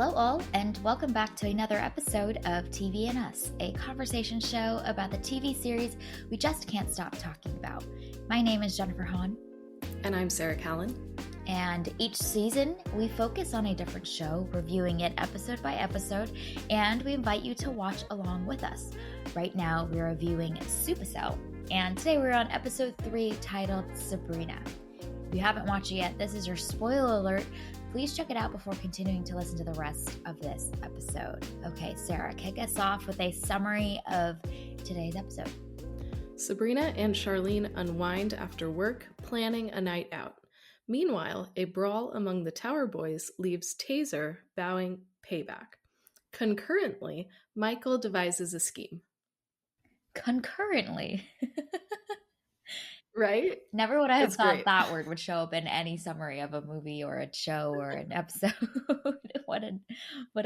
Hello, all, and welcome back to another episode of TV and Us, a conversation show about the TV series we just can't stop talking about. My name is Jennifer Hahn. And I'm Sarah Callan. And each season, we focus on a different show, reviewing it episode by episode, and we invite you to watch along with us. Right now, we're reviewing Supacell, and today we're on episode 3 titled Sabrina. If you haven't watched it yet, this is your spoiler alert. Please check it out before continuing to listen to the rest of this episode. Okay, Sarah, kick us off with a summary of today's episode. Sabrina and Charlene unwind after work, planning a night out. Meanwhile, a brawl among the Tower Boys leaves Taser vowing payback. Concurrently, Michael devises a scheme. Concurrently. Right? Never would I have thought great. that word would show up in any summary of a movie or a show or an episode. What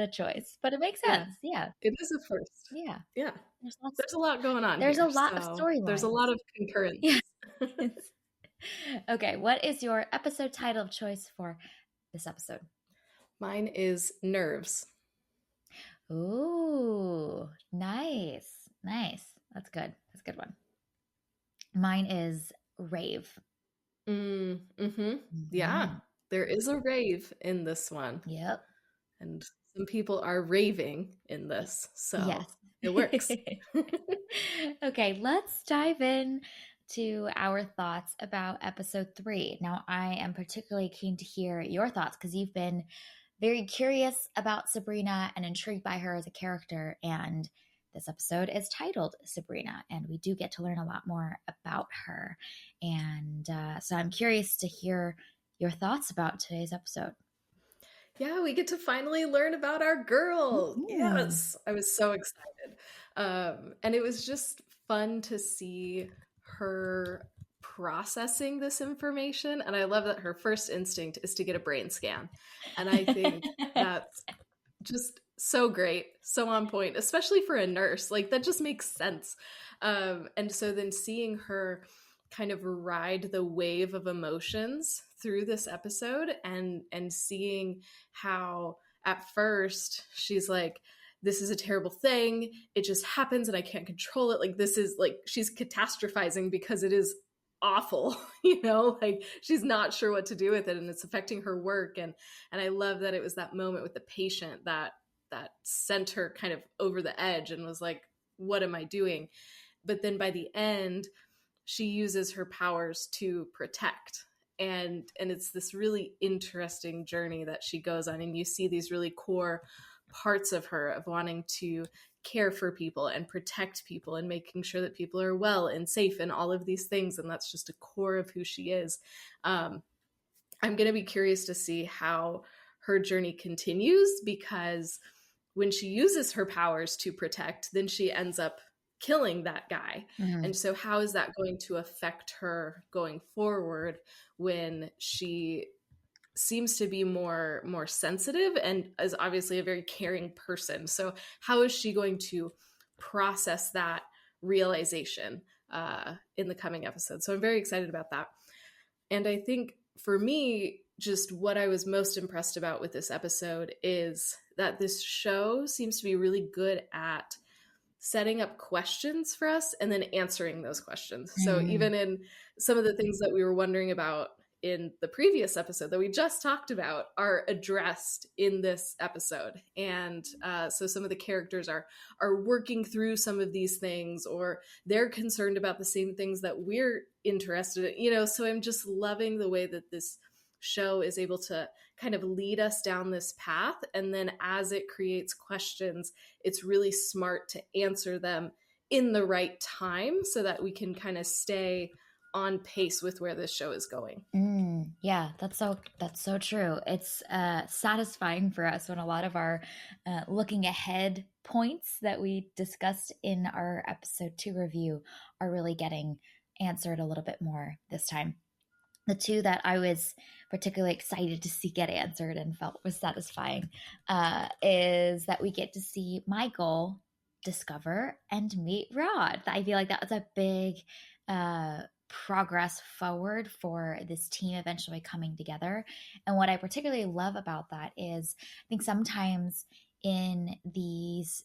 a choice. But it makes sense. Yeah. It is a first. Yeah. Yeah. There's a lot going on. There's here, a lot of storylines. There's a lot of concurrence. Yeah. Okay, what is your episode title of choice for this episode? Mine is Nerves. Ooh, nice. That's good. That's a good one. Mine is Rave. Yeah, there is a rave in this one. Yep. And some people are raving in this, so yes. It works. Okay, let's dive in to our thoughts about episode 3. Now, I am particularly keen to hear your thoughts because you've been very curious about Sabrina and intrigued by her as a character, and this episode is titled Sabrina, and we do get to learn a lot more about her. And so I'm curious to hear your thoughts about today's episode. Yeah, we get to finally learn about our girl. Mm-hmm. Yes, I was so excited. And it was just fun to see her processing this information. And I love that her first instinct is to get a brain scan. And I think that's just so great, so on point, especially for a nurse. Like, that just makes sense. And so then seeing her kind of ride the wave of emotions through this episode and seeing how at first she's like, this is a terrible thing. It just happens and I can't control it. Like, this is like, she's catastrophizing because it is awful, like she's not sure what to do with it and it's affecting her work. And I love that it was that moment with the patient that sent her kind of over the edge and was like, what am I doing? But then by the end, she uses her powers to protect. And it's this really interesting journey that she goes on. And you see these really core parts of her of wanting to care for people and protect people and making sure that people are well and safe and all of these things. And that's just a core of who she is. I'm going to be curious to see how her journey continues, because when she uses her powers to protect, then she ends up killing that guy. Mm-hmm. And so how is that going to affect her going forward when she seems to be more sensitive and is obviously a very caring person? So how is she going to process that realization in the coming episode? So I'm very excited about that. And I think for me, just what I was most impressed about with this episode is that this show seems to be really good at setting up questions for us and then answering those questions. So even in some of the things that we were wondering about in the previous episode that we just talked about are addressed in this episode. And so some of the characters are working through some of these things, or they're concerned about the same things that we're interested in, so I'm just loving the way that this show is able to kind of lead us down this path. And then as it creates questions, it's really smart to answer them in the right time so that we can kind of stay on pace with where this show is going. Yeah, that's so true. It's satisfying for us when a lot of our looking ahead points that we discussed in our episode 2 review are really getting answered a little bit more this time. The two that I was particularly excited to see get answered and felt was satisfying is that we get to see Michael discover and meet Rod. I feel like that was a big progress forward for this team eventually coming together. And what I particularly love about that is I think sometimes in these,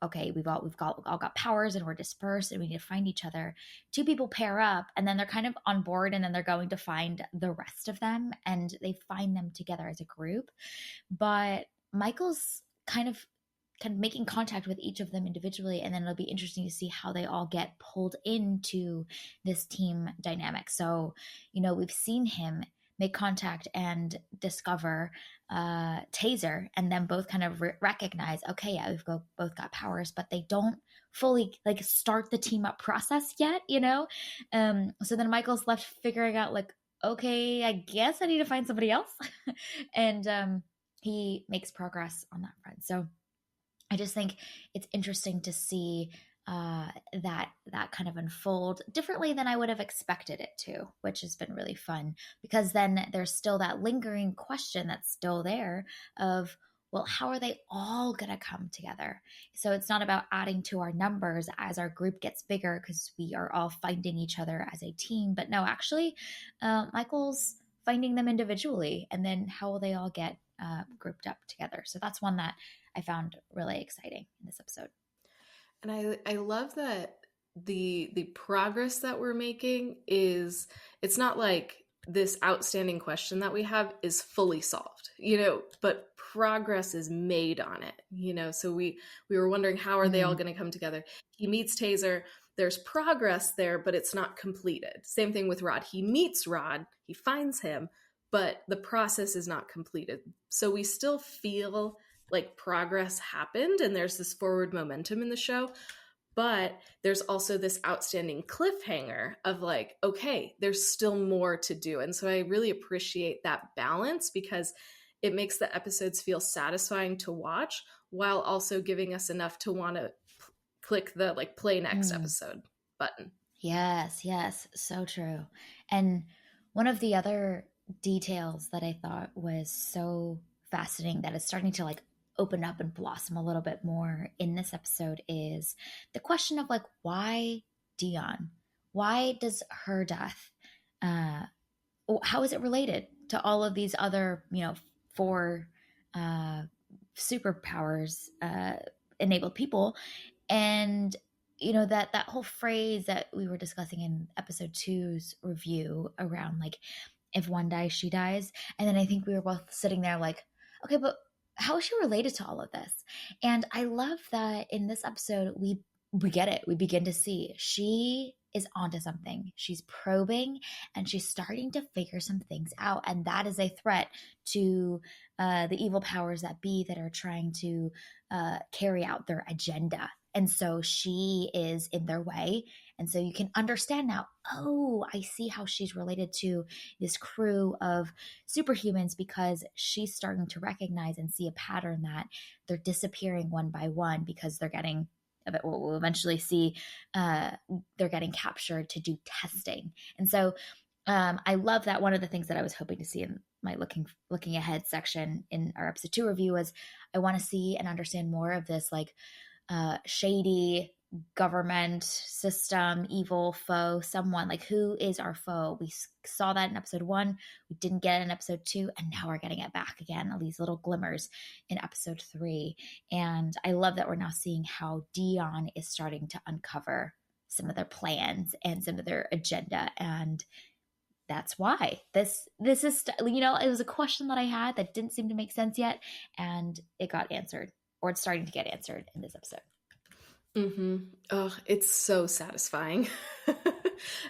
okay, we've all got powers and we're dispersed and we need to find each other. Two people pair up and then they're kind of on board and then they're going to find the rest of them and they find them together as a group. But Michael's kind of making contact with each of them individually, and then it'll be interesting to see how they all get pulled into this team dynamic. So, we've seen him make contact and discover Taser, and then both kind of recognize, okay, yeah, both got powers, but they don't fully like start the team up process yet, So then Michael's left figuring out like, okay, I guess I need to find somebody else, and he makes progress on that front. So I just think it's interesting to see that kind of unfold differently than I would have expected it to, which has been really fun because then there's still that lingering question that's still there of, well, how are they all going to come together? So it's not about adding to our numbers as our group gets bigger because we are all finding each other as a team. But no, actually, Michael's finding them individually, and then how will they all get grouped up together? So that's one that I found really exciting in this episode. And I love that the progress that we're making is, it's not like this outstanding question that we have is fully solved, but progress is made on it, so we were wondering, how are they all going to come together? He meets Taser, there's progress there, but it's not completed. Same thing with Rod. He meets Rod, he finds him, but the process is not completed. So we still feel like progress happened and there's this forward momentum in the show, but there's also this outstanding cliffhanger of like, okay, there's still more to do. And so I really appreciate that balance because it makes the episodes feel satisfying to watch while also giving us enough to want to click the like play next episode button. Yes, so true. And one of the other details that I thought was so fascinating that is starting to like open up and blossom a little bit more in this episode is the question of like, why Dion? Why does her death, how is it related to all of these other, four superpowers enabled people? And that whole phrase that we were discussing in episode 2's review around like, if one dies, she dies. And then I think we were both sitting there like, okay, but how is she related to all of this? And I love that in this episode, we get it. We begin to see she is onto something. She's probing and she's starting to figure some things out. And that is a threat to the evil powers that be that are trying to carry out their agenda. And so she is in their way. And so you can understand now, oh, I see how she's related to this crew of superhumans because she's starting to recognize and see a pattern that they're disappearing one by one because they're getting, we'll eventually see they're getting captured to do testing. And so I love that. One of the things that I was hoping to see in my looking ahead section in our episode 2 review was I want to see and understand more of this like shady government system, evil foe, someone like who is our foe. We saw that in episode 1, we didn't get it in episode 2, and now we're getting it back again, all these little glimmers in episode 3. And I love that we're now seeing how Dion is starting to uncover some of their plans and some of their agenda. And that's why this is, it was a question that I had that didn't seem to make sense yet, and it got answered, or it's starting to get answered in this episode. Oh, it's so satisfying.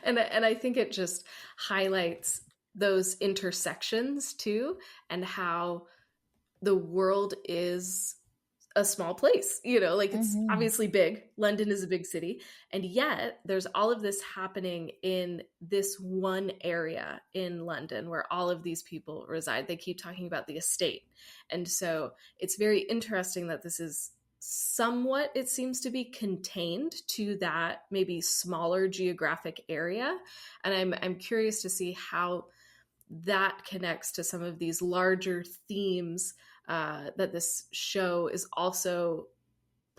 and I think it just highlights those intersections too, and how the world is a small place, like it's obviously big. London is a big city. And yet there's all of this happening in this one area in London where all of these people reside. They keep talking about the estate. And so it's very interesting that this is somewhat, it seems to be contained to that maybe smaller geographic area. And I'm curious to see how that connects to some of these larger themes that this show is also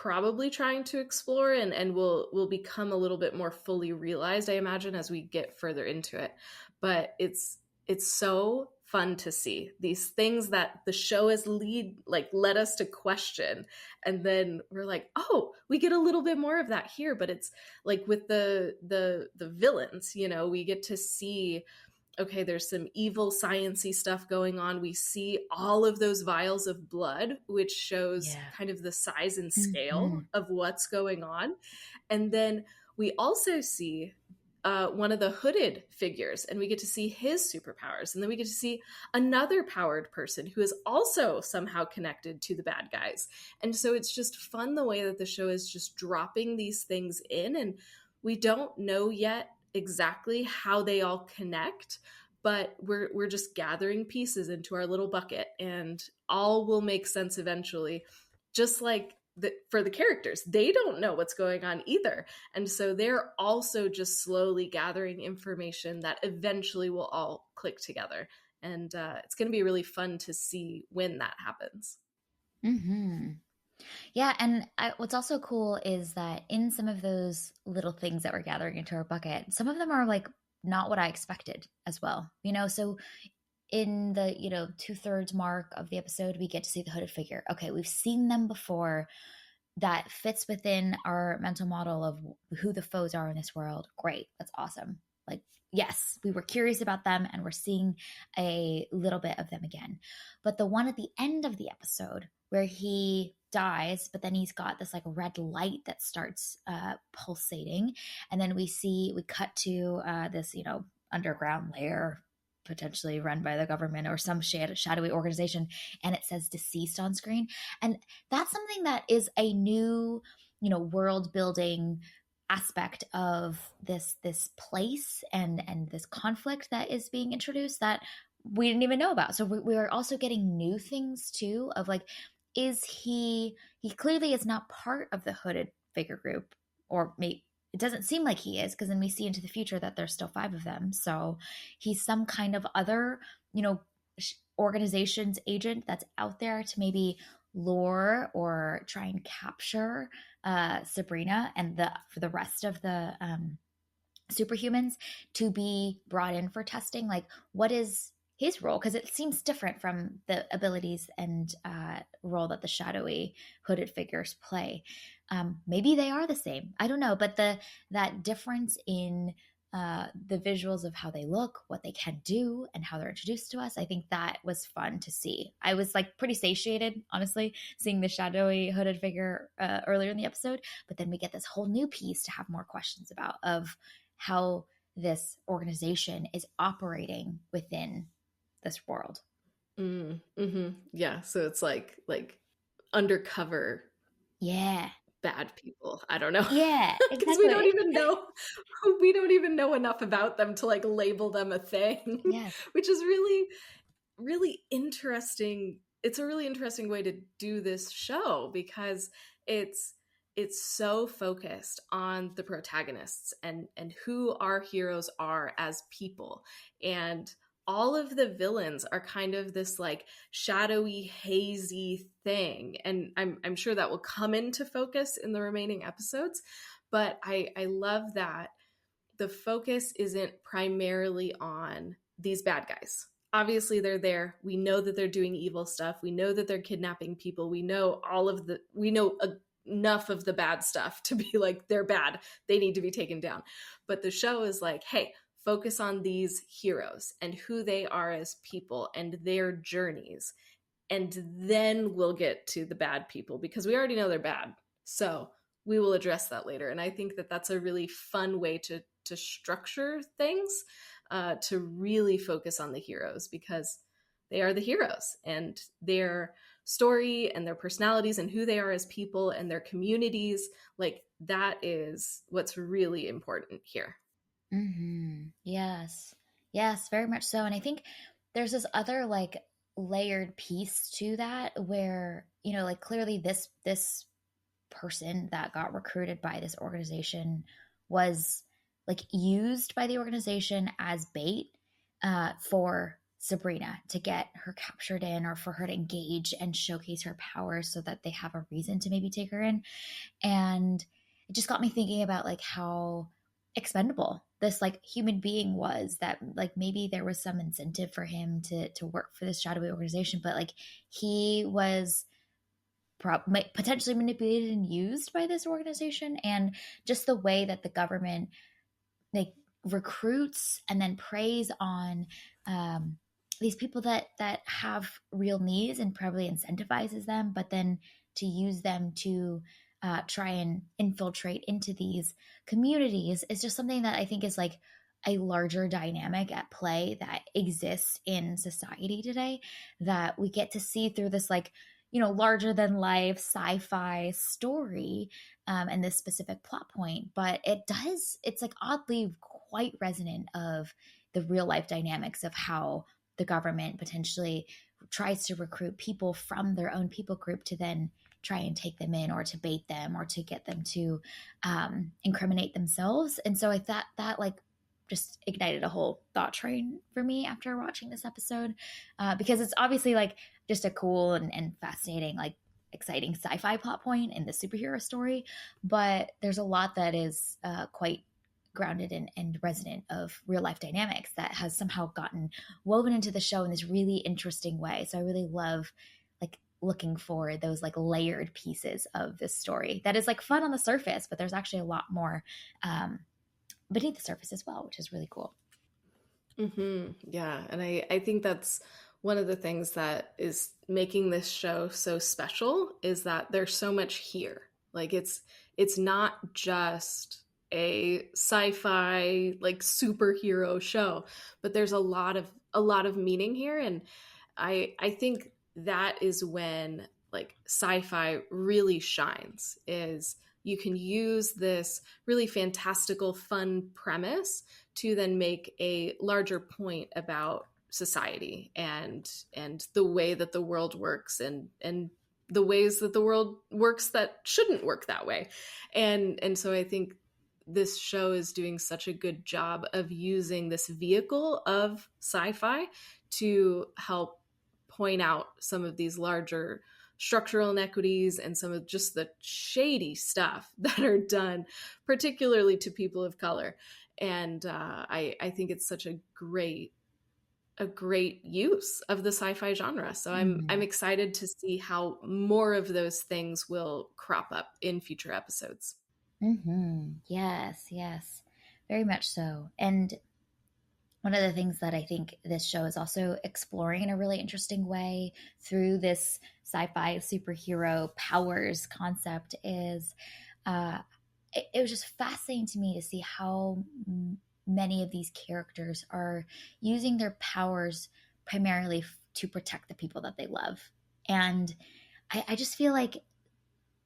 probably trying to explore, and will become a little bit more fully realized, I imagine, as we get further into it. But it's so fun to see these things that the show has led us to question, and then we're like, oh, we get a little bit more of that here. But it's like with the villains, we get to see, okay, there's some evil science-y stuff going on. We see all of those vials of blood, which shows Yeah. kind of the size and Mm-hmm. scale of what's going on. And then we also see one of the hooded figures, and we get to see his superpowers. And then we get to see another powered person who is also somehow connected to the bad guys. And so it's just fun the way that the show is just dropping these things in, and we don't know yet exactly how they all connect, but we're just gathering pieces into our little bucket, and all will make sense eventually. Just like for the characters, they don't know what's going on either, and so they're also just slowly gathering information that eventually will all click together. And it's going to be really fun to see when that happens. Mm-hmm. Yeah, and what's also cool is that in some of those little things that we're gathering into our bucket, some of them are like not what I expected as well. So in the 2/3 mark of the episode, we get to see the hooded figure. Okay, we've seen them before. That fits within our mental model of who the foes are in this world. Great, that's awesome. Like, yes, we were curious about them, and we're seeing a little bit of them again. But the one at the end of the episode where he dies, but then he's got this like red light that starts pulsating, and then we cut to this underground lair, potentially run by the government or some shadowy organization, and it says deceased on screen. And that's something that is a new world building aspect of this place and this conflict that is being introduced that we didn't even know about. So we're also getting new things too, of like, is he clearly is not part of the hooded figure group, or maybe it doesn't seem like he is, because then we see into the future that there's still 5 of them. So he's some kind of other organization's agent that's out there to maybe lure or try and capture Sabrina and for the rest of the superhumans to be brought in for testing. Like, what is his role? Because it seems different from the abilities and role that the shadowy hooded figures play. Maybe they are the same, I don't know, but that difference in the visuals of how they look, what they can do, and how they're introduced to us, I think that was fun to see. I was like pretty satiated, honestly, seeing the shadowy hooded figure earlier in the episode, but then we get this whole new piece to have more questions about, of how this organization is operating within this world. Mm-hmm. Yeah, so it's like undercover Yeah. bad people. I don't know. Yeah, Because we don't exactly. even know, we don't even know enough about them to like label them a thing, Yes. which is really, really interesting. It's a really interesting way to do this show, because it's it's so focused on the protagonists and who our heroes are as people. And all of the villains are kind of this like shadowy, hazy thing. And I'm sure that will come into focus in the remaining episodes. But I love that the focus isn't primarily on these bad guys. Obviously, they're there. We know that they're doing evil stuff. We know that they're kidnapping people. We know enough of the bad stuff to be like, they're bad. They need to be taken down. But the show is like, hey, focus on these heroes and who they are as people and their journeys. And then we'll get to the bad people, because we already know they're bad. So we will address that later. And I think that that's a really fun way to structure things, to really focus on the heroes, because they are the heroes, and their story and their personalities and who they are as people and their communities, like that is what's really important here. Mm-hmm. Yes. Yes, very much so. And I think there's this other like layered piece to that where, like clearly this person that got recruited by this organization was like used by the organization as bait for Sabrina to get her captured in, or for her to engage and showcase her powers so that they have a reason to maybe take her in. And it just got me thinking about like how expendable this like human being was, that like maybe there was some incentive for him to work for this shadowy organization, but like he was potentially manipulated and used by this organization. And just the way that the government like recruits and then preys on these people that have real needs and probably incentivizes them, but then to use them to try and infiltrate into these communities is just something that I think is like a larger dynamic at play that exists in society today, that we get to see through this like, you know, larger than life sci-fi story, and this specific plot point. But it's like oddly quite resonant of the real life dynamics of how the government potentially tries to recruit people from their own people group to then try and take them in, or to bait them, or to get them to incriminate themselves. And so I thought that like just ignited a whole thought train for me after watching this episode, because it's obviously like just a cool and fascinating, like exciting sci-fi plot point in the superhero story, but there's a lot that is quite grounded and resonant of real life dynamics that has somehow gotten woven into the show in this really interesting way. So I really love like looking for those like layered pieces of this story that is like fun on the surface, but there's actually a lot more beneath the surface as well, which is really cool. Yeah, and I think that's one of the things that is making this show so special, is that there's so much here. Like it's not just a sci-fi like superhero show, but there's a lot of meaning here. And I think that is when like sci-fi really shines, is you can use this really fantastical fun premise to then make a larger point about society and the way that the world works, and the ways that the world works that shouldn't work that way. And so I think this show is doing such a good job of using this vehicle of sci-fi to help point out some of these larger structural inequities and some of just the shady stuff that are done, particularly to people of color. And I think it's such a great use of the sci-fi genre. So I'm excited to see how more of those things will crop up in future episodes. Yes, yes, very much so. And one of the things that I think this show is also exploring in a really interesting way through this sci-fi superhero powers concept is it was just fascinating to me to see how many of these characters are using their powers primarily to protect the people that they love. And I just feel like,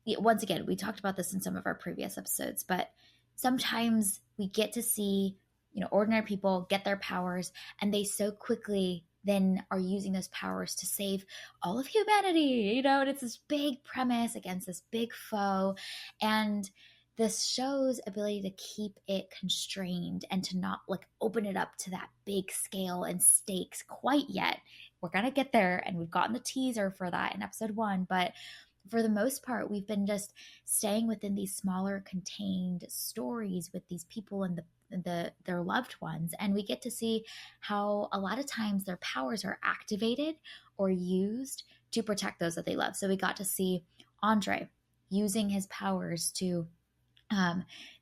once again, we talked about this in some of our previous episodes, but sometimes we get to see, you know, ordinary people get their powers, and they so quickly then are using those powers to save all of humanity, you know, and it's this big premise against this big foe. And this show's ability to keep it constrained and to not like open it up to that big scale and stakes quite yet. We're going to get there, and we've gotten the teaser for that in episode 1, but for the most part, we've been just staying within these smaller, contained stories with these people and their loved ones, and we get to see how a lot of times their powers are activated or used to protect those that they love. So we got to see Andre using his powers to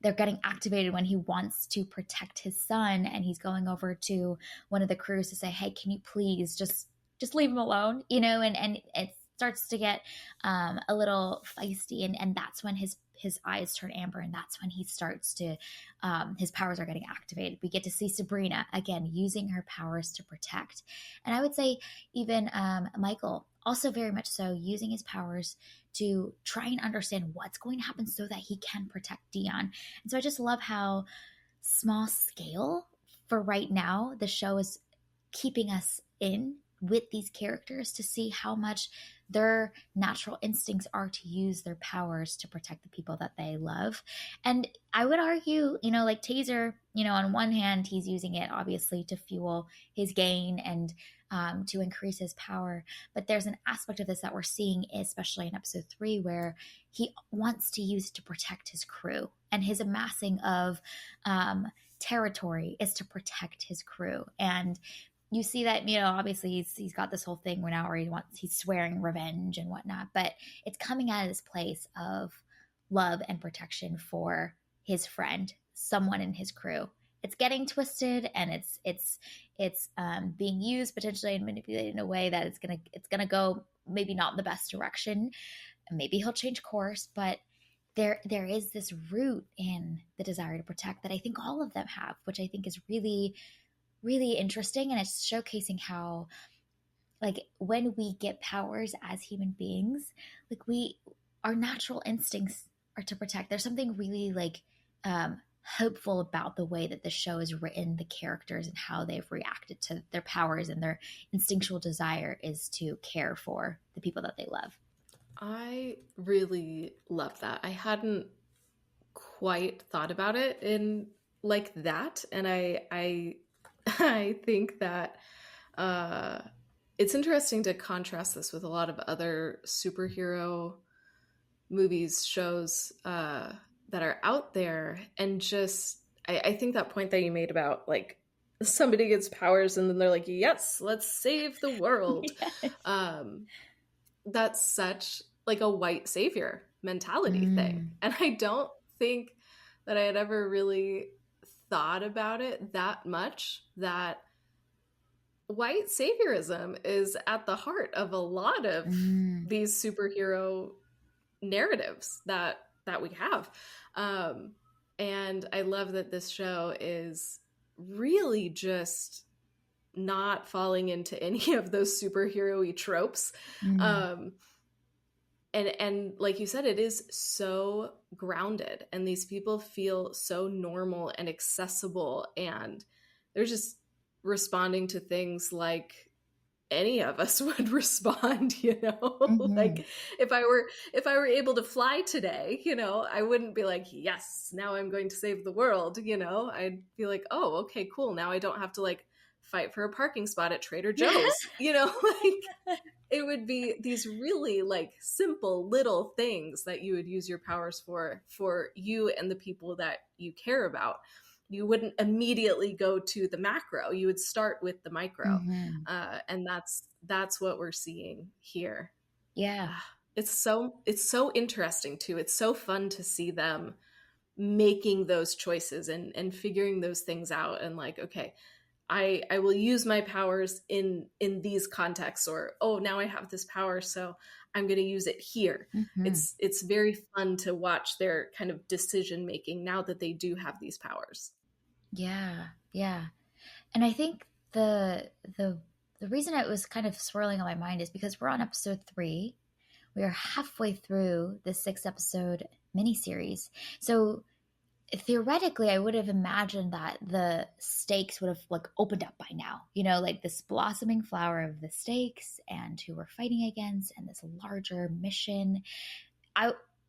they're getting activated when he wants to protect his son, and he's going over to one of the crews to say, hey, can you please just leave him alone, you know, and it's starts to get a little feisty, and that's when his eyes turn amber, and that's when he starts to his powers are getting activated. We get to see Sabrina again using her powers to protect, and I would say even Michael also very much so using his powers to try and understand what's going to happen so that he can protect Dion. And so I just love how small scale for right now the show is keeping us in with these characters to see how much their natural instincts are to use their powers to protect the people that they love. And I would argue, like Taser, on one hand, he's using it obviously to fuel his gain and to increase his power. But there's an aspect of this that we're seeing, especially in episode 3, where he wants to use it to protect his crew, and his amassing of territory is to protect his crew. And you see that, obviously he's got this whole thing where now where he's swearing revenge and whatnot, but it's coming out of this place of love and protection for his friend, someone in his crew. It's getting twisted, and it's being used potentially and manipulated in a way that it's gonna go maybe not in the best direction. Maybe he'll change course, but there is this root in the desire to protect that I think all of them have, which I think is really, really interesting. And it's showcasing how, like, when we get powers as human beings, like, our natural instincts are to protect. There's something really like hopeful about the way that the show is written, the characters and how they've reacted to their powers, and their instinctual desire is to care for the people that they love. I really love that. I hadn't quite thought about it in like that, and I I think that it's interesting to contrast this with a lot of other superhero movies, shows that are out there, and just I think that point that you made about like somebody gets powers and then they're like, yes, let's save the world. Yes. That's such like a white savior mentality thing, and I don't think that I had ever really thought about it that much, that white saviorism is at the heart of a lot of these superhero narratives that we have. And I love that this show is really just not falling into any of those superhero-y tropes. And like you said, it is so grounded, and these people feel so normal and accessible, and they're just responding to things like any of us would respond, like if I were able to fly today, I wouldn't be like, yes, now I'm going to save the world. I'd be like, oh, okay, cool, now I don't have to like fight for a parking spot at Trader Joe's. Like it would be these really like simple little things that you would use your powers for you and the people that you care about. You wouldn't immediately go to the macro. You would start with the micro. And that's what we're seeing here. Yeah. It's so interesting too. It's so fun to see them making those choices and figuring those things out, and like, okay, I will use my powers in these contexts, or, oh, now I have this power, so I'm going to use it here. It's very fun to watch their kind of decision making now that they do have these powers. Yeah. And I think the reason it was kind of swirling on my mind is because we're on episode 3. We are halfway through the 6-episode miniseries. So theoretically, I would have imagined that the stakes would have like opened up by now, like this blossoming flower of the stakes and who we're fighting against and this larger mission.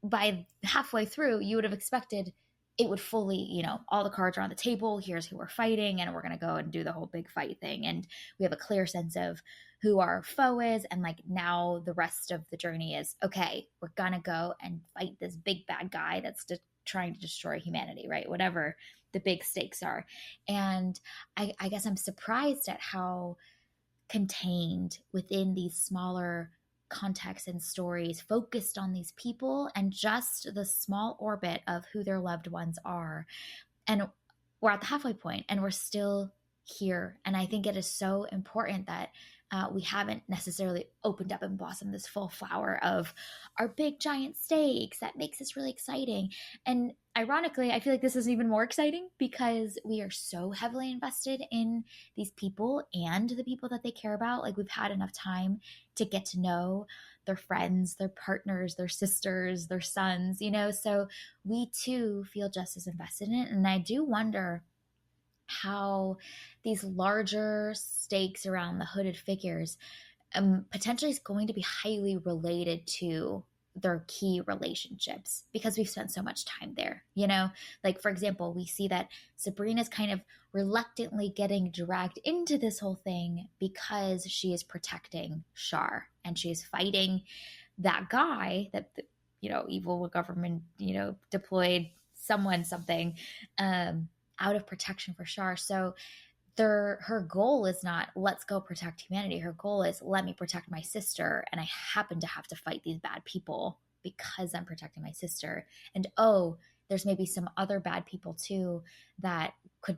By halfway through, you would have expected it would fully, all the cards are on the table. Here's who we're fighting, and we're going to go and do the whole big fight thing. And we have a clear sense of who our foe is. And like now the rest of the journey is, okay, we're going to go and fight this big bad guy that's trying to destroy humanity, right? Whatever the big stakes are. And I guess I'm surprised at how contained within these smaller contexts and stories focused on these people and just the small orbit of who their loved ones are. And we're at the halfway point and we're still here. And I think it is so important that we haven't necessarily opened up and blossomed this full flower of our big giant stakes that makes this really exciting. And ironically, I feel like this is even more exciting because we are so heavily invested in these people and the people that they care about. Like, we've had enough time to get to know their friends, their partners, their sisters, their sons, so we too feel just as invested in it. And I do wonder how these larger stakes around the hooded figures potentially is going to be highly related to their key relationships because we've spent so much time there. Like, for example, we see that Sabrina's kind of reluctantly getting dragged into this whole thing because she is protecting Shar and she is fighting that guy that evil government deployed something out of protection for Shar. So her goal is not let's go protect humanity. Her goal is let me protect my sister, and I happen to have to fight these bad people because I'm protecting my sister. And there's maybe some other bad people too that could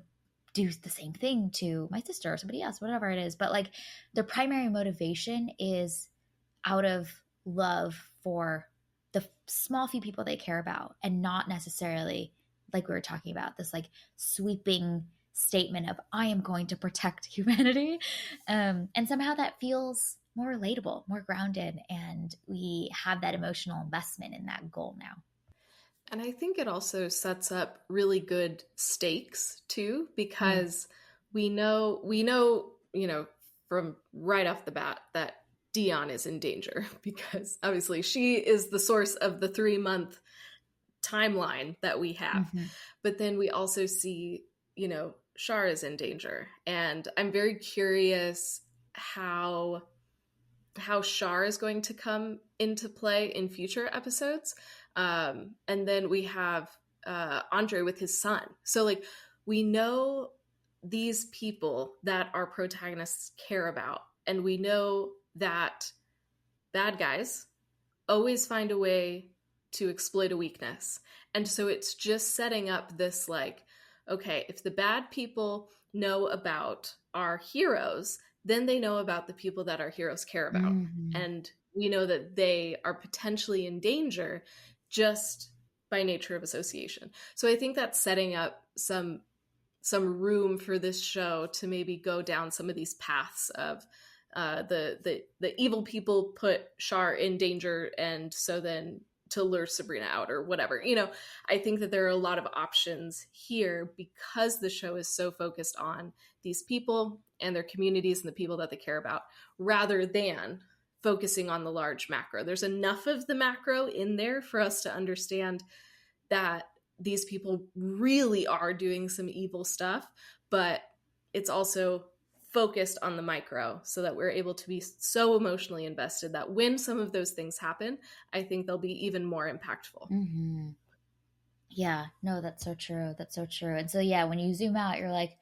do the same thing to my sister or somebody else, whatever it is. But like their primary motivation is out of love for the small few people they care about, and not necessarily, like we were talking about, this like sweeping statement of I am going to protect humanity. And somehow that feels more relatable, more grounded, and we have that emotional investment in that goal now. And I think it also sets up really good stakes too, because we know, from right off the bat that Dion is in danger because obviously she is the source of the 3-month timeline that we have. Mm-hmm. But then we also see, Shar is in danger. And I'm very curious how Shar is going to come into play in future episodes. And then we have Andre with his son. So like we know these people that our protagonists care about, and we know that bad guys always find a way to exploit a weakness. And so it's just setting up this like, okay, if the bad people know about our heroes, then they know about the people that our heroes care about. Mm-hmm. And we know that they are potentially in danger just by nature of association. So I think that's setting up some room for this show to maybe go down some of these paths of the evil people put Shar in danger, and so then to lure Sabrina out or whatever. I think that there are a lot of options here because the show is so focused on these people and their communities and the people that they care about, rather than focusing on the large macro. There's enough of the macro in there for us to understand that these people really are doing some evil stuff, but it's also focused on the micro so that we're able to be so emotionally invested that when some of those things happen, I think they'll be even more impactful. Mm-hmm. Yeah, no, that's so true. That's so true. And so, yeah, when you zoom out, you're like,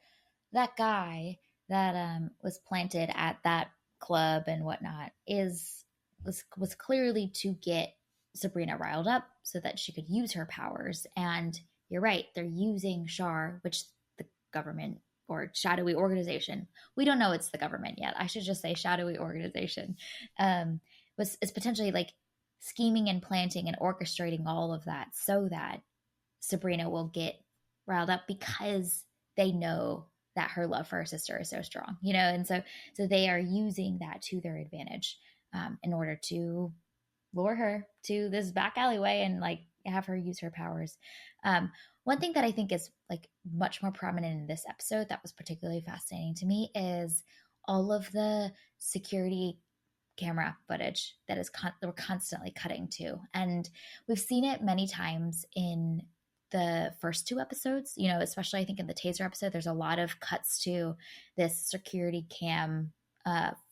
that guy that was planted at that club and whatnot was clearly to get Sabrina riled up so that she could use her powers. And you're right, they're using Shar, which the government or shadowy organization, we don't know it's the government yet. I should just say shadowy organization, is potentially like scheming and planting and orchestrating all of that so that Sabrina will get riled up because they know that her love for her sister is so strong, and so they are using that to their advantage, in order to lure her to this back alleyway and like have her use her powers. One thing that I think is like much more prominent in this episode that was particularly fascinating to me is all of the security camera footage that we're constantly cutting to, and we've seen it many times in the first 2 episodes, especially I think in the taser episode, there's a lot of cuts to this security cam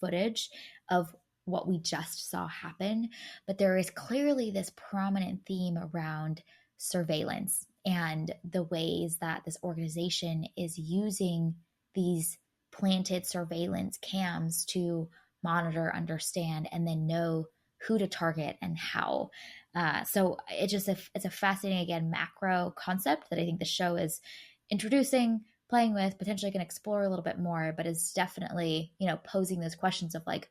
footage of what we just saw happen. But there is clearly this prominent theme around surveillance and the ways that this organization is using these planted surveillance cams to monitor, understand, and then know who to target and how. So it's a fascinating, again, macro concept that I think the show is introducing, playing with, potentially can explore a little bit more, but is definitely, posing those questions of like,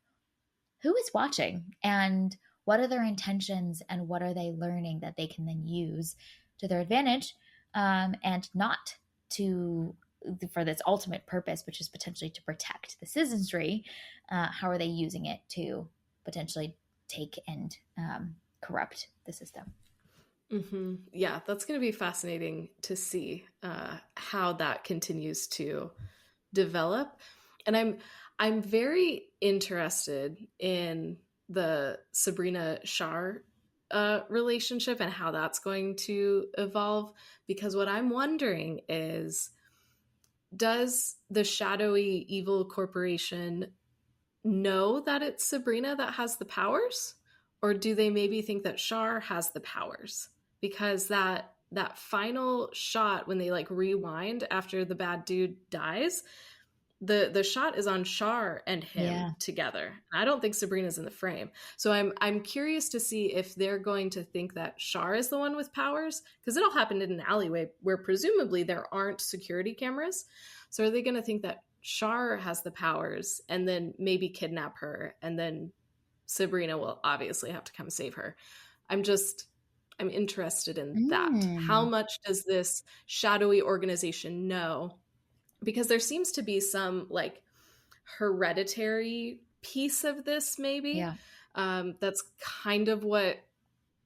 who is watching and what are their intentions and what are they learning that they can then use to their advantage, and not for this ultimate purpose, which is potentially to protect the citizenry. How are they using it to potentially take and corrupt the system? Mm-hmm. Yeah, that's going to be fascinating to see how that continues to develop. And I'm very interested in the Sabrina Shar relationship and how that's going to evolve, because what I'm wondering is, does the shadowy evil corporation know that it's Sabrina that has the powers? Or do they maybe think that Shar has the powers? Because that final shot when they like rewind after the bad dude dies, the shot is on Shar and him Yeah. together. I don't think Sabrina's in the frame. So I'm curious to see if they're going to think that Shar is the one with powers, because it all happened in an alleyway where presumably there aren't security cameras. So are they going to think that Shar has the powers and then maybe kidnap her, and then Sabrina will obviously have to come save her? I'm interested in that. How Mm. much does this shadowy organization know? Because there seems to be some like hereditary piece of this, maybe. Yeah. That's kind of what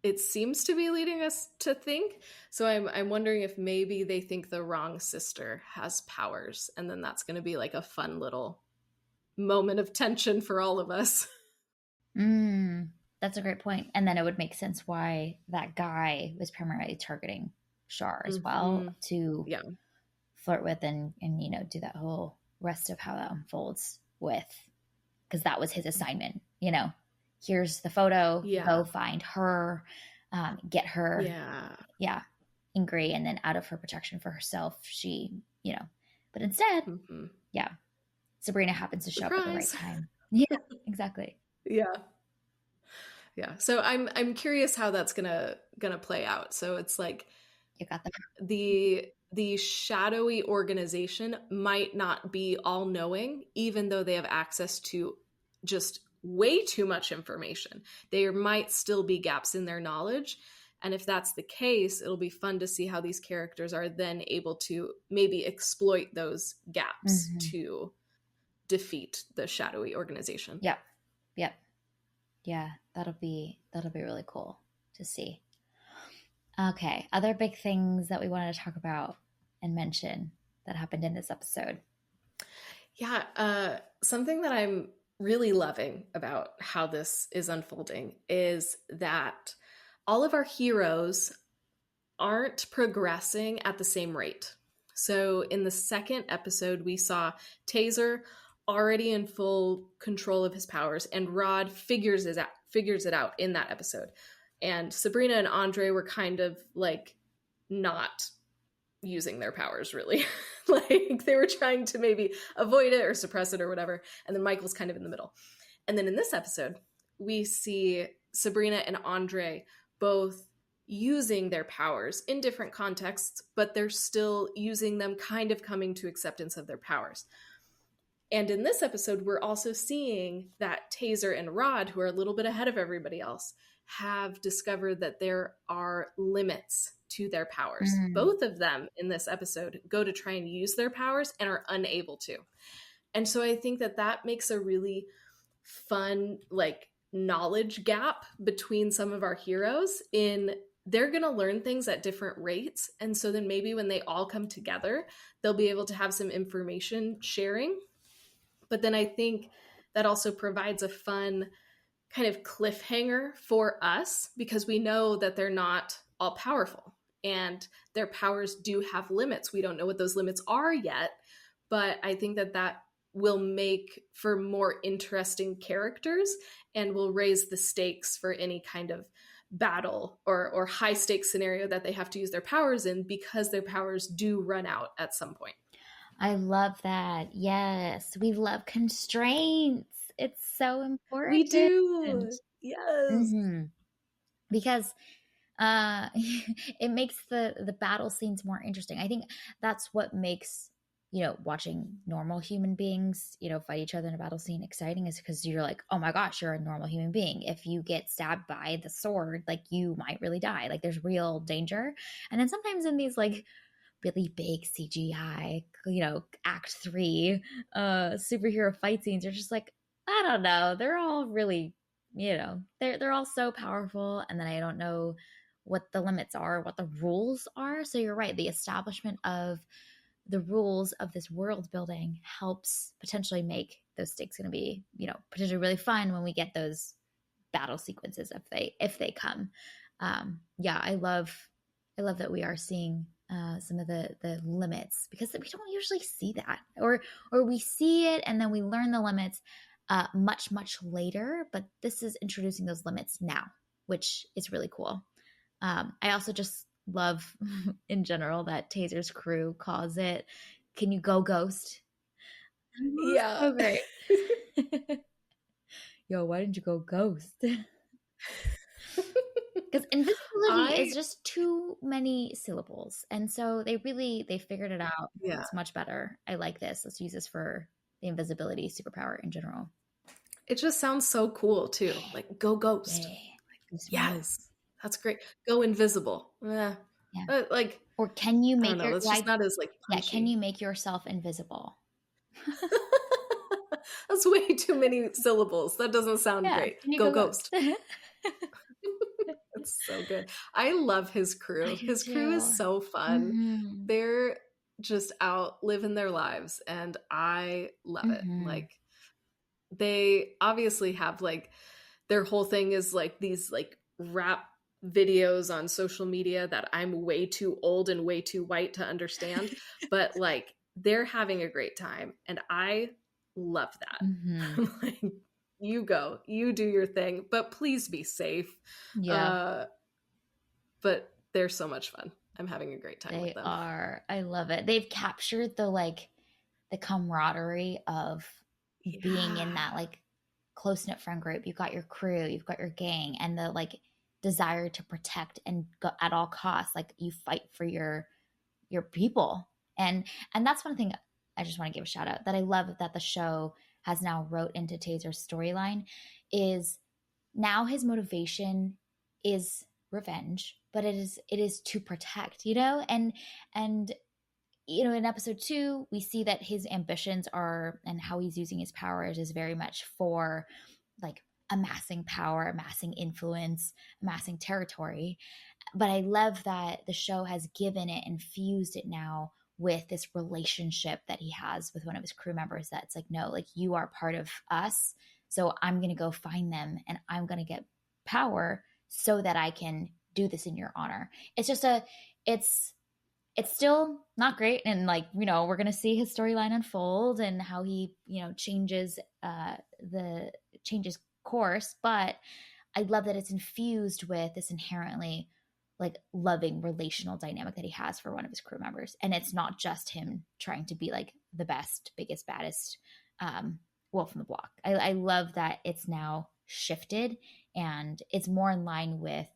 it seems to be leading us to think. So I'm wondering if maybe they think the wrong sister has powers, and then that's going to be like a fun little moment of tension for all of us. Mm. That's a great point. And then it would make sense why that guy was primarily targeting Shar as well, Mm-hmm. to Yeah. flirt with and do that whole rest of how that unfolds with, because that was his assignment. Here's the photo, Yeah. go find her, get her, Yeah. yeah, angry, and then out of her protection for herself, but instead, Mm-hmm. yeah, Sabrina happens to show up at the right Surprise. time. Yeah, exactly. Yeah. Yeah. So I'm curious how that's gonna play out. So it's like You got the the shadowy organization might not be all knowing, even though they have access to just way too much information. There might still be gaps in their knowledge. And if that's the case, it'll be fun to see how these characters are then able to maybe exploit those gaps Mhm. to defeat the shadowy organization. Yep. Yep. Yeah, that'll be really cool to see. Okay, other big things that we wanted to talk about and mention that happened in this episode. Yeah, something that I'm really loving about how this is unfolding is that all of our heroes aren't progressing at the same rate. So in the second episode, we saw Taser already in full control of his powers, and Rod figures it out in that episode. And Sabrina and Andre were kind of like not using their powers really. Like they were trying to maybe avoid it or suppress it or whatever. And then Michael's kind of in the middle. And then in this episode, we see Sabrina and Andre both using their powers in different contexts, but they're still using them, kind of coming to acceptance of their powers. And in this episode, we're also seeing that Taser and Rod, who are a little bit ahead of everybody else, have discovered that there are limits to their powers. Mm. Both of them in this episode go to try and use their powers and are unable to. And so I think that that makes a really fun, like, knowledge gap between some of our heroes in they're going to learn things at different rates. And so then maybe when they all come together, they'll be able to have some information sharing. But then I think that also provides a fun kind of cliffhanger for us, because we know that they're not all powerful and their powers do have limits. We don't know what those limits are yet, but I think that that will make for more interesting characters and will raise the stakes for any kind of battle or high stakes scenario that they have to use their powers in, because their powers do run out at some point. I love that. Yes, we love constraints. It's so We important. do. Yes. hmm Because it makes the battle scenes more interesting. I think that's what makes watching normal human beings fight each other in a battle scene exciting, is because you're like, oh my gosh, you're a normal human being. If you get stabbed by the sword, like, you might really die. Like, there's real danger. And then sometimes in these like really big CGI, act 3 superhero fight scenes, you're just like, I don't know, they're all really, they're all so powerful, and then I don't know what the limits are, what the rules are. So you're right, the establishment of the rules of this world building helps potentially make those stakes going to be, potentially really fun when we get those battle sequences if they come. Yeah, I love that we are seeing some of the limits, because we don't usually see that, or we see it and then we learn the limits much later. But this is introducing those limits now, which is really cool. I also just love in general that Taser's crew calls it, "Can you go ghost?" Yeah. So great. Yo, why didn't you go ghost? Because invisibility is just too many syllables. And so they figured it out. Yeah. It's much better. I like this. Let's use this for the invisibility superpower in general. It just sounds so cool too. Like, go ghost. Yeah. Yes. That's great. Go invisible. Yeah. Like, or can you make that's just not as like punchy. Yeah, can you make yourself invisible? That's way too many syllables. That doesn't sound great. Go ghost. It's so good. I love his crew. His crew is so fun. Mm-hmm. They're just out living their lives, and I love it. Like, they obviously have like their whole thing is like these like rap videos on social media that I'm way too old and way too white to understand, but like they're having a great time, and I love that. Like, you go, you do your thing, but please be safe. Yeah. But they're so much fun. I'm having a great time with them. They are. I love it. They've captured the camaraderie of being in that like close-knit friend group. You've got your crew, you've got your gang, and the like desire to protect and go at all costs. Like, you fight for your people. And that's one thing I just want to give a shout out that I love that the show has now wrote into Taser's storyline, is now his motivation is revenge, but it is to protect, and in episode 2 we see that his ambitions are, and how he's using his powers is very much for like amassing power, amassing influence, amassing territory. But I love that the show has given it and fused it now with this relationship that he has with one of his crew members, that's like, no, like, you are part of us, so I'm going to go find them and I'm going to get power so that I can do this in your honor. It's just it's still not great, and like, we're going to see his storyline unfold and how he changes course. But I love that it's infused with this inherently like loving relational dynamic that he has for one of his crew members, and it's not just him trying to be like the best, biggest, baddest wolf in the block. I love that it's now shifted and it's more in line with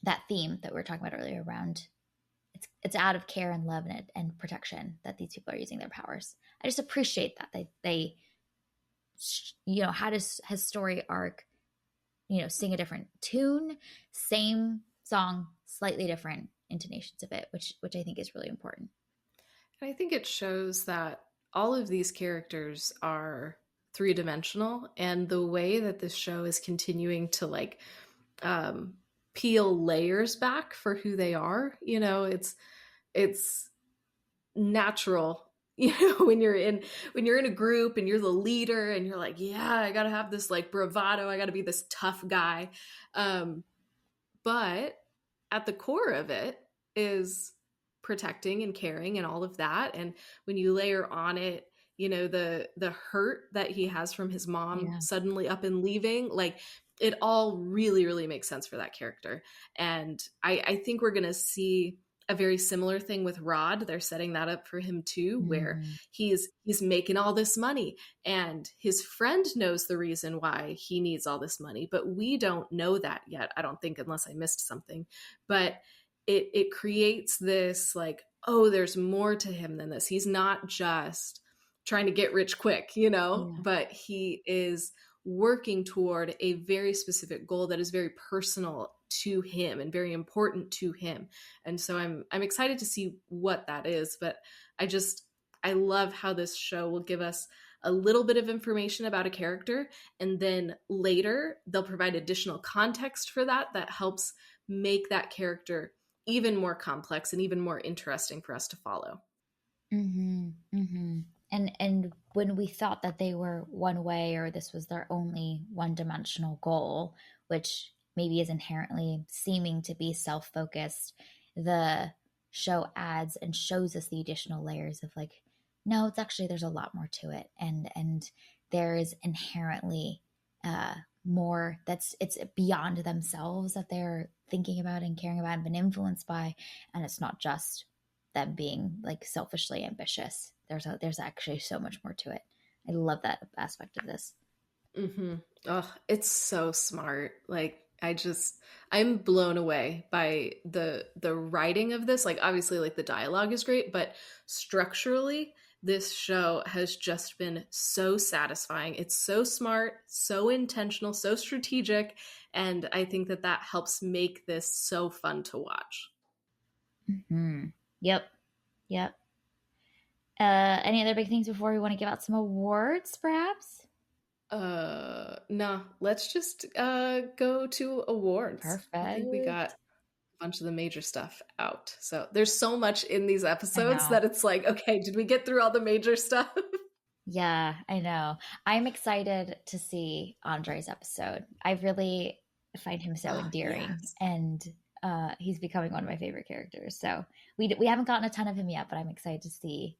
that theme that we were talking about earlier around it's out of care and love and protection that these people are using their powers. I just appreciate that they had his story arc, sing a different tune, same song, slightly different intonations of it, which I think is really important. And I think it shows that all of these characters are three-dimensional, and the way that this show is continuing to like peel layers back for who they are, it's natural, when you're in a group and you're the leader and you're like, yeah, I gotta have this like bravado, I gotta be this tough guy, but at the core of it is protecting and caring and all of that. And when you layer on it, the hurt that he has from his mom suddenly up and leaving, like, it all really, really makes sense for that character. And I think we're going to see a very similar thing with Rod. They're setting that up for him too, where he's making all this money and his friend knows the reason why he needs all this money, but we don't know that yet, I don't think, unless I missed something. But it creates this like, oh, there's more to him than this. He's not just trying to get rich quick, but he is working toward a very specific goal that is very personal to him and very important to him. And so I'm excited to see what that is. But I love how this show will give us a little bit of information about a character, and then later they'll provide additional context for that helps make that character even more complex and even more interesting for us to follow. Mm-hmm. Mm-hmm. And when we thought that they were one way or this was their only one-dimensional goal, which maybe is inherently seeming to be self-focused, the show adds and shows us the additional layers of like, no, it's actually there's a lot more to it, and there is inherently uh, more that's it's beyond themselves that they're thinking about and caring about and been influenced by, and it's not just them being like selfishly ambitious. There's actually so much more to it. I love that aspect of this. Mm-hmm. Oh, it's so smart. Like I'm blown away by the writing of this. Like obviously like the dialogue is great, but structurally this show has just been so satisfying. It's so smart, so intentional, so strategic, and I think that that helps make this so fun to watch. Mm-hmm. Yep. Yep. Any other big things before we want to give out some awards, perhaps? Nah, let's just go to awards. I think we got Perfect. a bunch of the major stuff out. So there's so much in these I episodes know. that it's like, okay, did we get through all the major stuff? Yeah, I know. I'm excited to see Andre's episode. I really find him so Oh, endearing, yes. and he's becoming one of my favorite characters. So we haven't gotten a ton of him yet, but I'm excited to see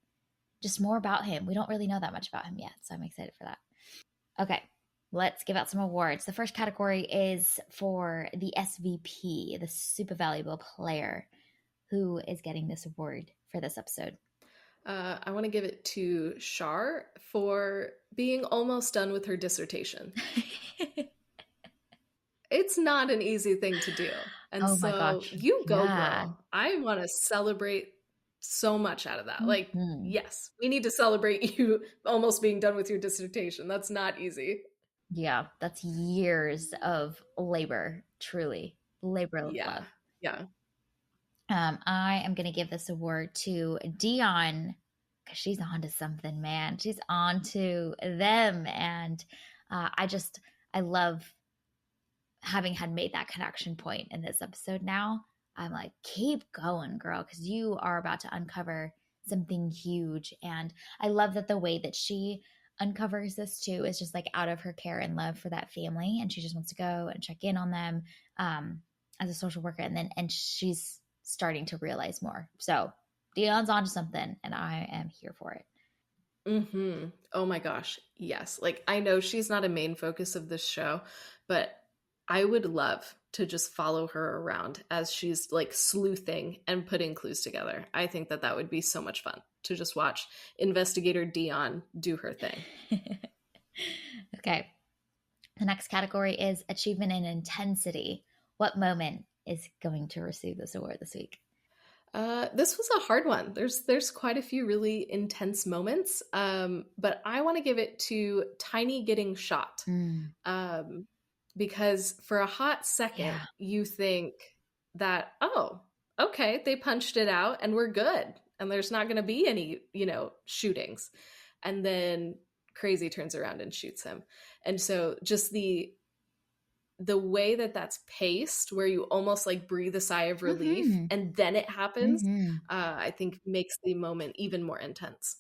just more about him. We don't really know that much about him yet, so I'm excited for that. Okay, let's give out some awards. The first category is for the SVP, the super valuable player. Who is getting this award for this episode? I want to give it to Shar for being almost done with her dissertation. It's not an easy thing to do. And Oh my so gosh. you go, Yeah. girl. I want to celebrate so much out of that. Like, Mhm. yes, we need to celebrate you almost being done with your dissertation. That's not easy. Yeah, that's years of labor, truly. Labor of Yeah. love. Yeah. I am going to give this award to Dion because she's on to something, man. She's on to them. And I just, I love having had made that connection point in this episode now. I'm like, keep going, girl, because you are about to uncover something huge. And I love that the way that she uncovers this too is just like out of her care and love for that family. And she just wants to go and check in on them as a social worker. And she's starting to realize more. So Dion's onto something, and I am here for it. Mm-hmm. Oh my gosh. Yes. Like I know she's not a main focus of this show, but I would love to just follow her around as she's like sleuthing and putting clues together. I think that that would be so much fun to just watch investigator Dion do her thing. Okay. The next category is achievement and intensity. What moment is going to receive this award this week? This was a hard one. There's quite a few really intense moments, but I want to give it to Tiny getting shot. Mm, Um, because for a hot second, yeah. you think that, oh, okay, they punched it out and we're good. And there's not going to be any, shootings. And then Crazy turns around and shoots him. And so just the way that that's paced, where you almost like breathe a sigh of relief Mm-hmm. and then it happens, Mm-hmm. I think makes the moment even more intense.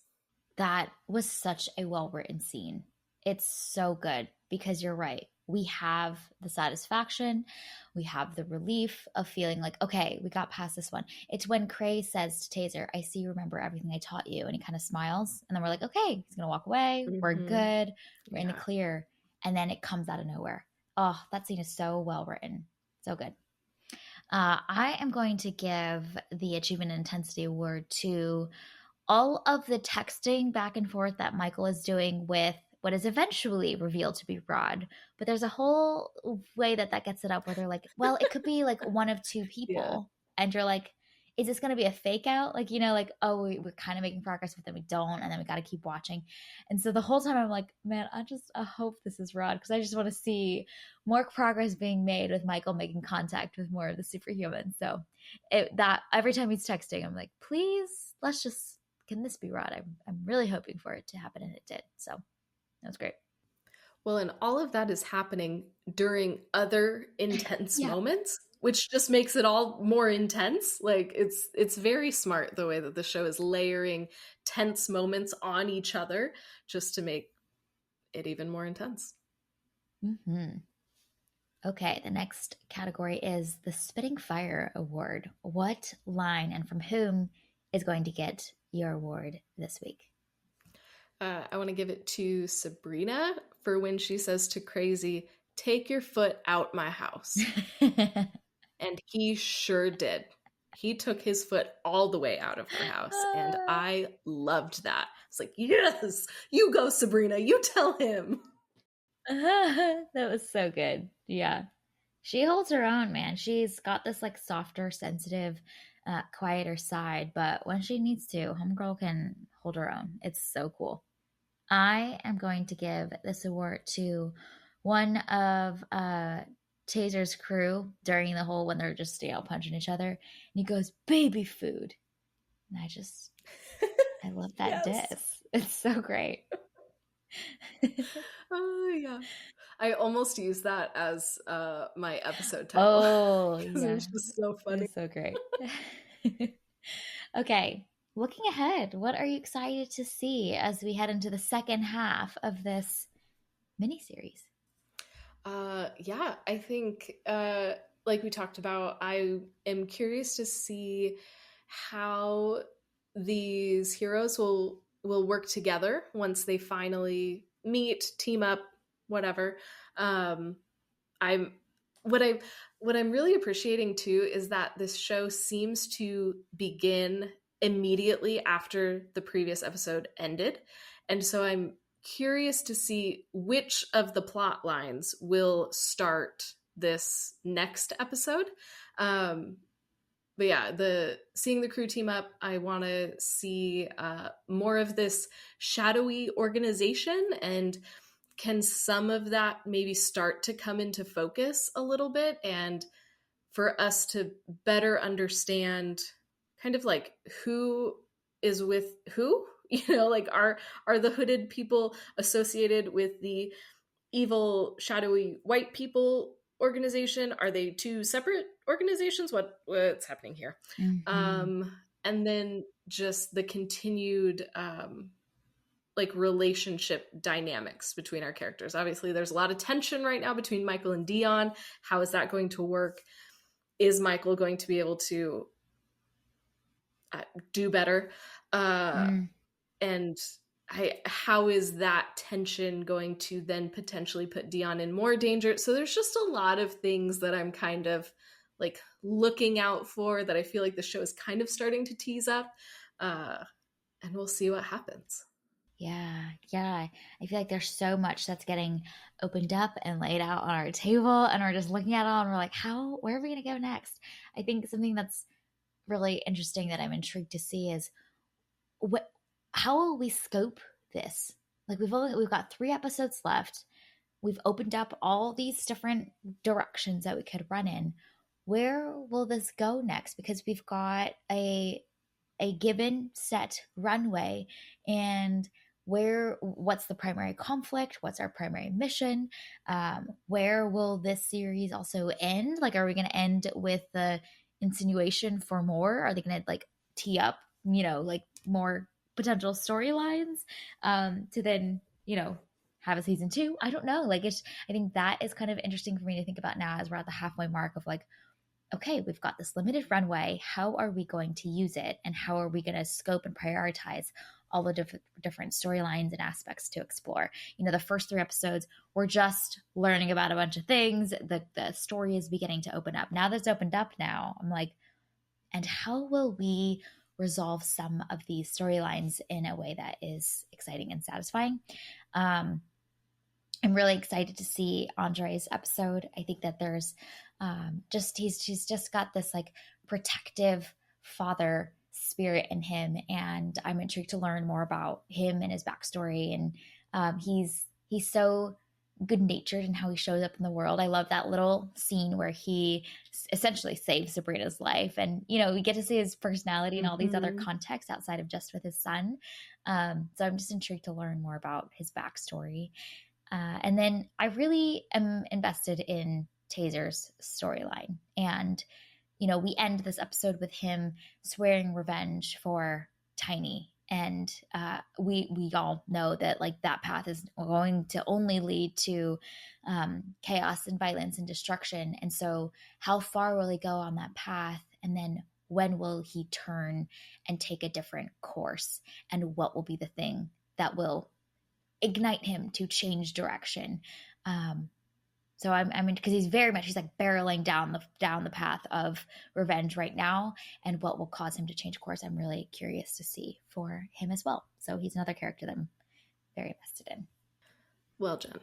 That was such a well written scene. It's so good because you're right. We have the satisfaction, we have the relief of feeling like, okay, we got past this one. It's when Cray says to Taser, I see you remember everything I taught you. And he kind of smiles. And then we're like, okay, he's going to walk away. We're Hmm. good. We're in the Yeah. clear. And then it comes out of nowhere. Oh, that scene is so well written. So good. I am going to give the Achievement and Intensity Award to all of the texting back and forth that Michael is doing with what is eventually revealed to be Rod. But there's a whole way that gets it up where they're like, well, it could be like one of two Yeah. people. And you're like, is this going to be a fake out? Like, like, oh, we're kind of making progress, but then we don't. And then we got to keep watching. And so the whole time I'm like, man, I hope this is Rod because I just want to see more progress being made with Michael making contact with more of the superhumans. So that every time he's texting, I'm like, please, let's just can this be Rod? I'm really hoping for it to happen, and it did. So that was great. Well, and all of that is happening during other intense Yeah. moments which just makes it all more intense. Like it's very smart the way that the show is layering tense moments on each other just to make it even more intense. Mm-hmm. Okay, the next category is the Spitting Fire Award. What line and from whom is going to get your award this week? I want to give it to Sabrina for when she says to Crazy, "Take your foot out my house." And he sure did. He took his foot all the way out of her house, and I loved that. It's like, yes, you go, Sabrina, you tell him. That was so good. Yeah. She holds her own, man. She's got this like softer, sensitive, quieter side, but when she needs to, Homegirl can hold her own. It's so cool. I am going to give this award to one of Taser's crew during the whole when they're just punching each other, and he goes baby food, and I love that Yes. diss. It's so great. Oh, yeah. I almost used that as my episode title Oh because it yeah, was just so it funny. was so great. Okay, looking ahead, what are you excited to see as we head into the second half of this miniseries? Yeah, I think, like we talked about, I am curious to see how these heroes will work together once they finally meet, team up, whatever. Um, I'm what I what I'm really appreciating too is that this show seems to begin immediately after the previous episode ended. And so I'm curious to see which of the plot lines will start this next episode. Um, but yeah, the seeing the crew team up, I want to see more of this shadowy organization, and can some of that maybe start to come into focus a little bit, and for us to better understand kind of like who is with who, like are the hooded people associated with the evil shadowy white people organization? Are they two separate organizations? What's happening here? Mm-hmm. And then just the continued like relationship dynamics between our characters. Obviously there's a lot of tension right now between Michael and Dion. How is that going to work? Is Michael going to be able to do better? Mm. And how is that tension going to then potentially put Dion in more danger? So there's just a lot of things that I'm kind of like looking out for, that I feel like the show is kind of starting to tease up, and we'll see what happens. Yeah, yeah. I feel like there's so much that's getting opened up and laid out on our table, and we're just looking at it all and we're like, where are we going to go next? I think something that's really interesting that I'm intrigued to see is how will we scope this? Like we've got 3 episodes left. We've opened up all these different directions that we could run in. Where will this go next? Because we've got a given set runway, and what's the primary conflict, what's our primary mission, where will this series also end? Like, are we going to end with the insinuation for more? Are they going to like tee up like more potential storylines to then have a season 2? I don't know, like I think that is kind of interesting for me to think about now as we're at the halfway mark of like, okay, we've got this limited runway. How are we going to use it? And how are we going to scope and prioritize all the different storylines and aspects to explore? The first 3 episodes, we're just learning about a bunch of things. The story is beginning to open up. Now that it's opened up now, I'm like, and how will we resolve some of these storylines in a way that is exciting and satisfying? I'm really excited to see Andre's episode. I think that there's he's just got this like protective father spirit in him, and I'm intrigued to learn more about him and his backstory. And he's so good natured in how he shows up in the world. I love that little scene where he essentially saves Sabrina's life, and we get to see his personality and all these other contexts outside of just with his son. So I'm just intrigued to learn more about his backstory. And then I really am invested in Taser's storyline. And, you know, we end this episode with him swearing revenge for Tiny. And we all know that like that path is going to only lead to chaos and violence and destruction. And so how far will he go on that path? And then when will he turn and take a different course? And what will be the thing that will ignite him to change direction? So I mean, because he's like barreling down the path of revenge right now, and what will cause him to change course, I'm really curious to see for him as well. So he's another character that I'm very invested in. Well, Jen,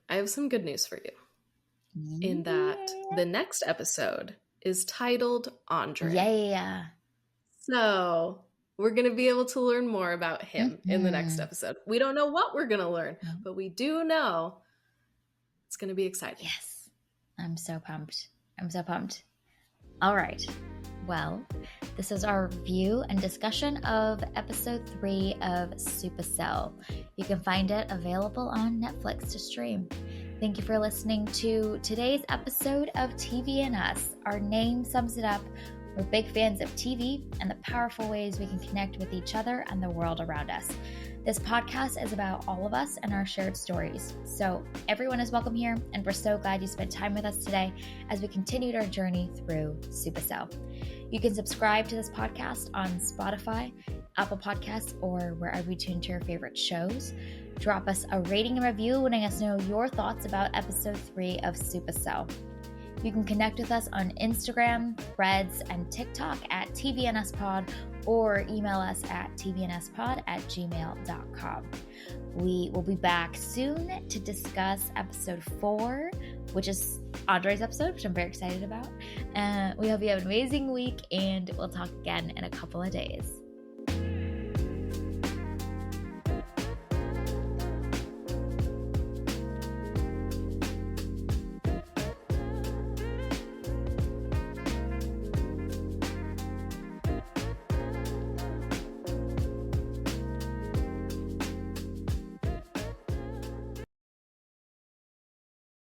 I have some good news for you. In that the next episode is titled Andre. Yeah. So we're going to be able to learn more about him in the next episode. We don't know what we're going to learn, but we do know it's going to be exciting. Yes. I'm so pumped. All right. Well, this is our review and discussion of episode 3 of Supacell. You can find it available on Netflix to stream. Thank you for listening to today's episode of TV and Us. Our name sums it up. We're big fans of TV and the powerful ways we can connect with each other and the world around us. This podcast is about all of us and our shared stories. So everyone is welcome here, and we're so glad you spent time with us today as we continued our journey through Supacell. You can subscribe to this podcast on Spotify, Apple Podcasts, or wherever you tune to your favorite shows. Drop us a rating and review letting us know your thoughts about episode 3 of Supacell. You can connect with us on Instagram, Threads, and TikTok at tvnspod, or email us at tvnspod@gmail.com. We will be back soon to discuss episode 4, which is Andre's episode, which I'm very excited about. We hope you have an amazing week, and we'll talk again in a couple of days.